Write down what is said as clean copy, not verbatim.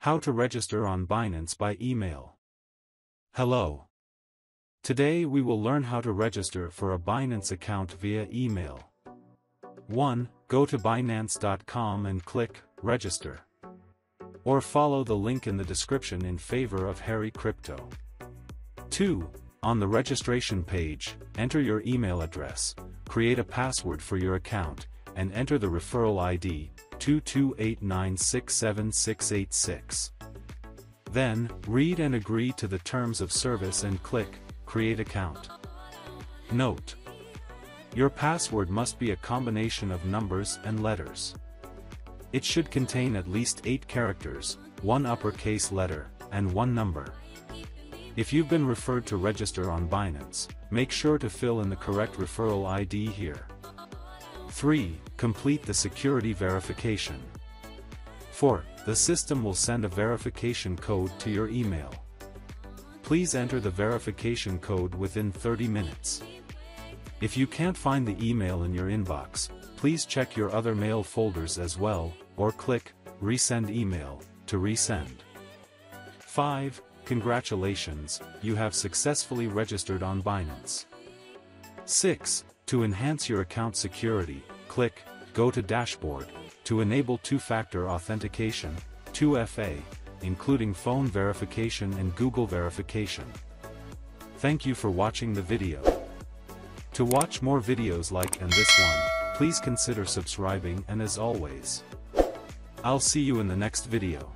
How to register on Binance by email. Hello. Today we will learn how to register for a Binance account via email. 1. Go to Binance.com and click Register. Or follow the link in the description in favor of HARRYCRYPTO. 2. On the registration page, enter your email address, create a password for your account, and enter the referral ID, 228967686. Then, read and agree to the terms of service and click Create Account. Note: your password must be a combination of numbers and letters. It should contain at least 8 characters, 1 uppercase letter, and 1 number. If you've been referred to register on Binance, make sure to fill in the correct referral ID here. 3. Complete the security verification. 4. The system will send a verification code to your email. Please enter the verification code within 30 minutes. If you can't find the email in your inbox, please check your other mail folders as well, or click Resend Email to resend. 5. Congratulations, you have successfully registered on Binance. 6. To enhance your account security, click Go to Dashboard to enable two-factor authentication, 2FA, including phone verification and Google verification. Thank you for watching the video. To watch more videos like this one, please consider subscribing, and as always, I'll see you in the next video.